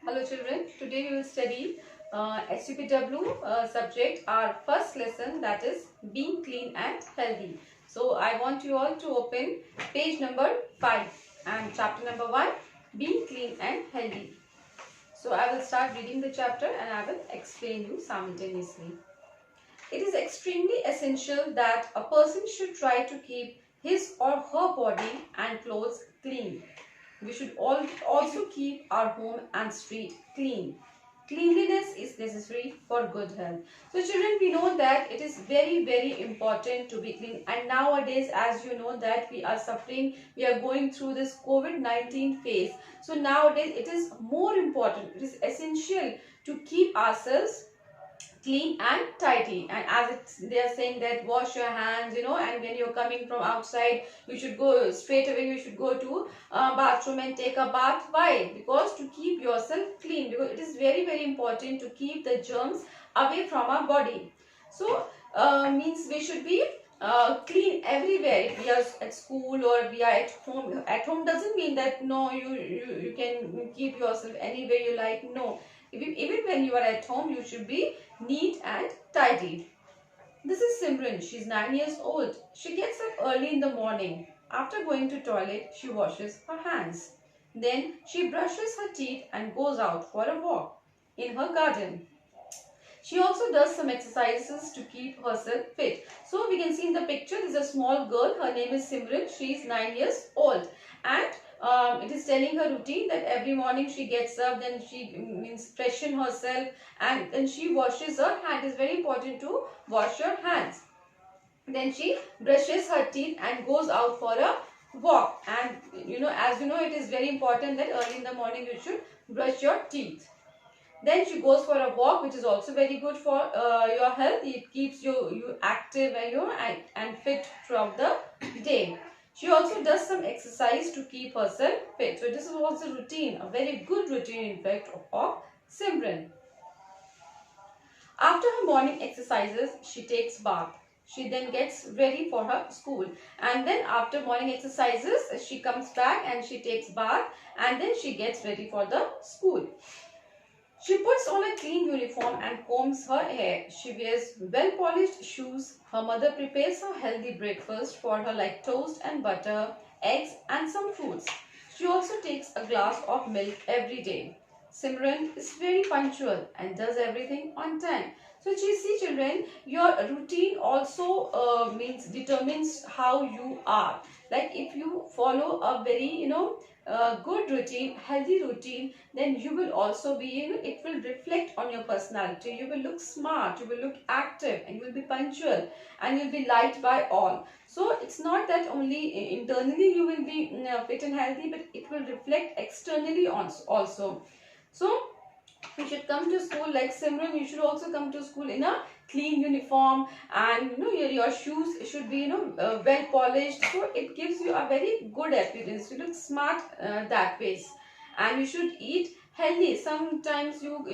Hello children, today we will study SUPW subject, our first lesson, that is being clean and healthy. So I want you all to open page number 5 and chapter number 1, being clean and healthy. So I will start reading the chapter and I will explain you simultaneously. It is extremely essential that a person should try to keep his or her body and clothes clean. We should also keep our home and street clean. Cleanliness is necessary for good health. So children, we know that it is very important to be clean, and nowadays, as you know, that we are suffering, we are going through this COVID-19 phase. So nowadays it is more important, it is essential to keep ourselves clean and tidy. And as they are saying that wash your hands, and when you're coming from outside, you should go straight away, you should go to bathroom and take a bath. Why? Because to keep yourself clean, because it is very important to keep the germs away from our body. So means we should be clean everywhere. If we are at school or we are at home. At home doesn't mean that no, you can keep yourself anywhere you like. No, even when you are at home, you should be neat and tidy. This is Simran. She's 9 years old. She gets up early in the morning. After going to toilet, she washes her hands. Then she brushes her teeth and goes out for a walk in her garden. She also does some exercises to keep herself fit. So we can see in the picture, there is a small girl. Her name is Simran. She is 9 years old. And it is telling her routine that every morning she gets up, then she means freshen herself, and then she washes her hand. It is very important to wash your hands. Then she brushes her teeth and goes out for a walk. And as you know, it is very important that early in the morning you should brush your teeth. Then she goes for a walk, which is also very good for your health. It keeps you active and fit throughout the day. She also does some exercise to keep herself fit. So this is also routine, a very good routine in fact of Simran. After her morning exercises, she takes bath. She then gets ready for her school. And then after morning exercises, she comes back and she takes bath, and then she gets ready for the school. She puts on a clean uniform and combs her hair. She wears well-polished shoes. Her mother prepares a healthy breakfast for her, like toast and butter, eggs and some fruits. She also takes a glass of milk every day. Simran is very punctual and does everything on time. So you see children, your routine also determines how you are. Like if you follow a very good routine, healthy routine, then you will also be, it will reflect on your personality. You will look smart, you will look active, and you will be punctual, and you will be liked by all. So it's not that only internally you will be fit and healthy, but it will reflect externally also. So you should come to school like Simran. You should also come to school in a clean uniform, and your shoes should be well polished, so it gives you a very good appearance. You look smart that way. And you should eat healthy. Sometimes you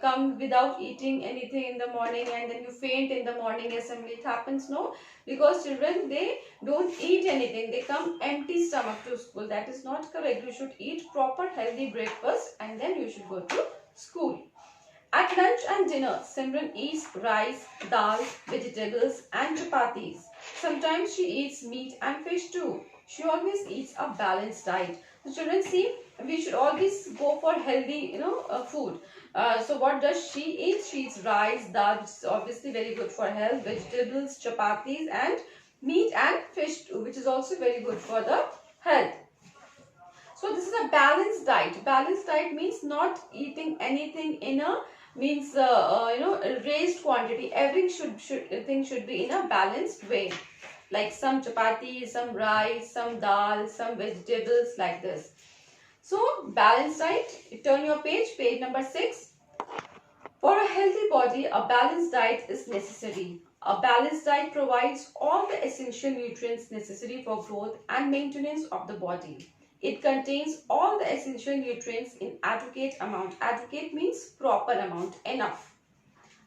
come without eating anything in the morning, and then you faint in the morning assembly. It happens, no, because children, they don't eat anything, they come empty stomach to school. That is not correct. You should eat proper healthy breakfast, and then you should go to school. At lunch and dinner, Simran eats rice, dal, vegetables and chapatis. Sometimes she eats meat and fish too. She always eats a balanced diet. So children, see, we should always go for healthy, food. So what does she eat? She eats rice, dal, which is obviously very good for health, vegetables, chapatis and meat and fish too, which is also very good for the health. So this is a balanced diet. Balanced diet means not eating anything in a raised quantity. Everything should be in a balanced way. Like some chapati, some rice, some dal, some vegetables, like this. So balanced diet. Turn your page number 6. For a healthy body, a balanced diet is necessary. A balanced diet provides all the essential nutrients necessary for growth and maintenance of the body. It contains all the essential nutrients in adequate amount. Adequate means proper amount, enough.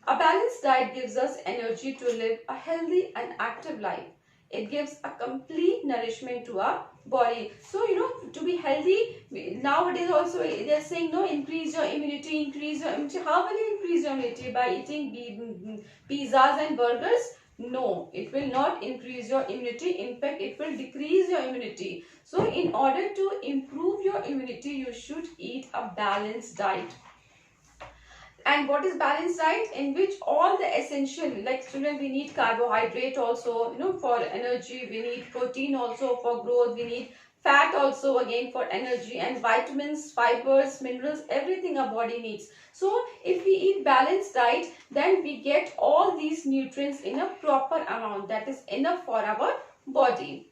A balanced diet gives us energy to live a healthy and active life. It gives a complete nourishment to our body. So to be healthy, nowadays also they are saying no, increase your immunity, increase your immunity. How will you increase your immunity? By eating pizzas and burgers? No, it will not increase your immunity. In fact, it will decrease your immunity. So in order to improve your immunity, you should eat a balanced diet. And what is balanced diet? In which all the essential, like children, we need carbohydrate also, for energy. We need protein also for growth. We need fat also again for energy, and vitamins, fibers, minerals, everything our body needs. So if we eat balanced diet, then we get all these nutrients in a proper amount, that is enough for our body.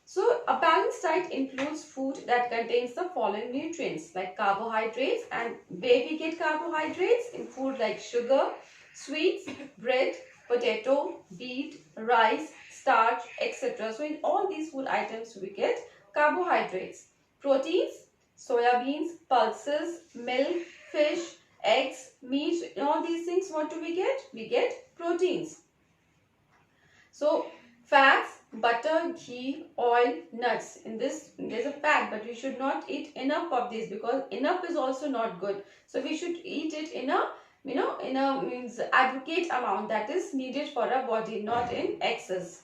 So a balanced diet includes food that contains the following nutrients like carbohydrates, and where we get carbohydrates in food like sugar, sweets, bread, potato, wheat, rice, starch, etc. So in all these food items we get carbohydrates. Proteins, soya beans, pulses, milk, fish, eggs, meat, in all these things what do we get? We get proteins. So fats, butter, ghee, oil, nuts. In this there's a fat, but we should not eat enough of this, because enough is also not good. So we should eat it in a means adequate amount that is needed for our body, not in excess.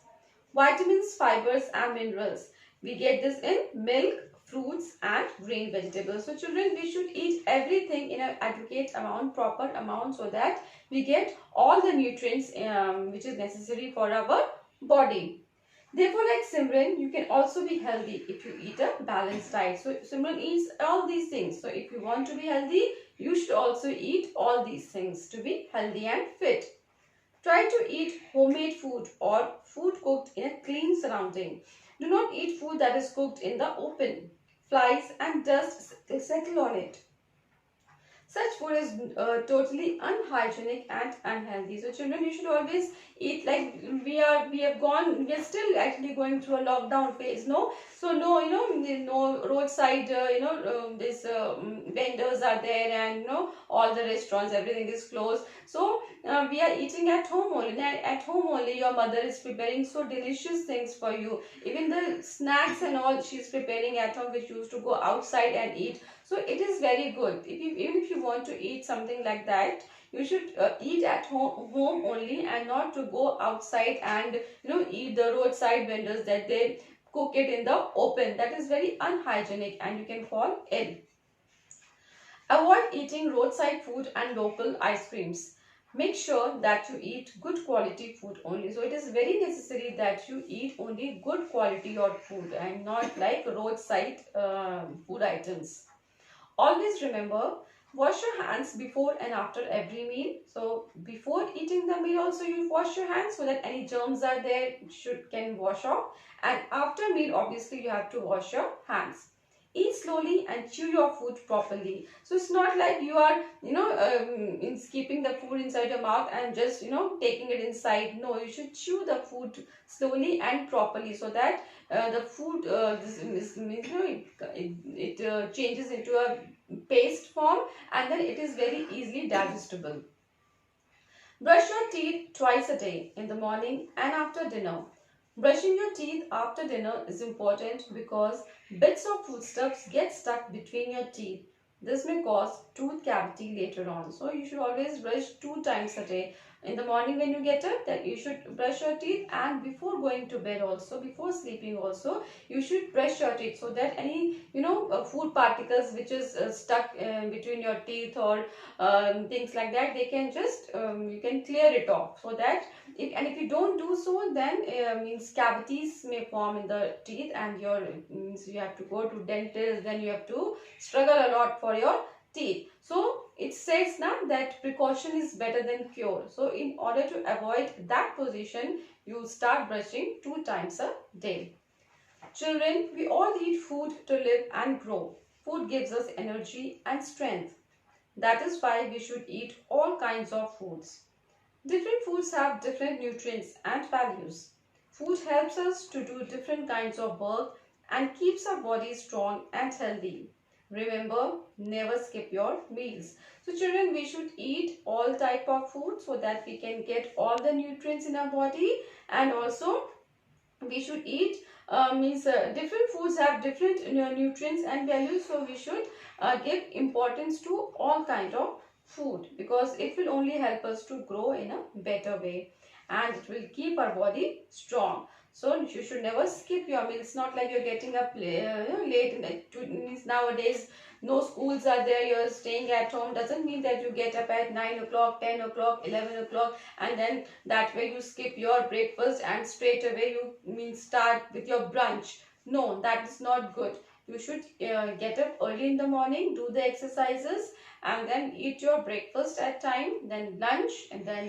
Vitamins, fibers and minerals. We get this in milk, fruits and green vegetables. So children, we should eat everything in an adequate amount, proper amount, so that we get all the nutrients which is necessary for our body. Therefore, like Simran, you can also be healthy if you eat a balanced diet. So Simran eats all these things. So if you want to be healthy, you should also eat all these things to be healthy and fit. Try to eat homemade food or food cooked in a clean surrounding. Do not eat food that is cooked in the open. Flies and dust settle on it. Such food is totally unhygienic and unhealthy. So children, you should always eat, like we are still actually going through a lockdown phase, no? So no, no roadside, this vendors are there, and all the restaurants, everything is closed. So we are eating at home only. And at home only, your mother is preparing so delicious things for you. Even the snacks and all she's preparing at home, which you used to go outside and eat. So it is very good. Even if you want to eat something like that, you should eat at home only, and not to go outside and eat the roadside vendors that they cook it in the open. That is very unhygienic and you can fall ill. Avoid eating roadside food and local ice creams. Make sure that you eat good quality food only. So it is very necessary that you eat only good quality of food and not like roadside food items. Always remember, wash your hands before and after every meal. So before eating the meal also you wash your hands, so that any germs are there can wash off. And after meal obviously you have to wash your hands. Eat slowly and chew your food properly. So it's not like you are keeping the food inside your mouth and just taking it inside. No, you should chew the food slowly and properly, so that the food it changes into a paste form, and then it is very easily digestible. Brush your teeth twice a day, in the morning and after dinner. Brushing your teeth after dinner is important because bits of foodstuffs get stuck between your teeth. This may cause tooth cavity later on. So you should always brush 2 times a day. In the morning when you get up, then you should brush your teeth, and before going to bed also, before sleeping also, you should brush your teeth, so that any food particles which is stuck between your teeth or things like that, they can just you can clear it off. So that if you don't do so, then means cavities may form in the teeth, and you have to go to dentist, then you have to struggle a lot for your teeth. So it says now that precaution is better than cure. So in order to avoid that position, you start brushing 2 times a day. Children, we all eat food to live and grow. Food gives us energy and strength. That is why we should eat all kinds of foods. Different foods have different nutrients and values. Food helps us to do different kinds of work and keeps our body strong and healthy. Remember, never skip your meals. So children, we should eat all type of food, so that we can get all the nutrients in our body, and also we should eat means different foods have different nutrients and values, so we should give importance to all kind of food, because it will only help us to grow in a better way, and it will keep our body strong. So you should never skip your meals. Not like you're getting up late in the, means nowadays no schools are there, you're staying at home, doesn't mean that you get up at 9 o'clock, 10 o'clock, 11 o'clock, and then that way you skip your breakfast and straight away you mean start with your brunch. No, that is not good. You should get up early in the morning, do the exercises, and then eat your breakfast at time, then lunch, and then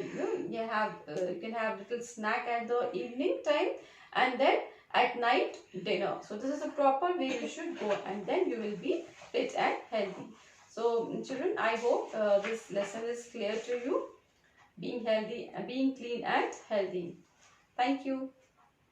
you can have little snack at the evening time, and then at night dinner. So this is a proper way you should go, and then you will be fit and healthy. So children, I hope this lesson is clear to you. Being healthy, being clean and healthy. Thank you.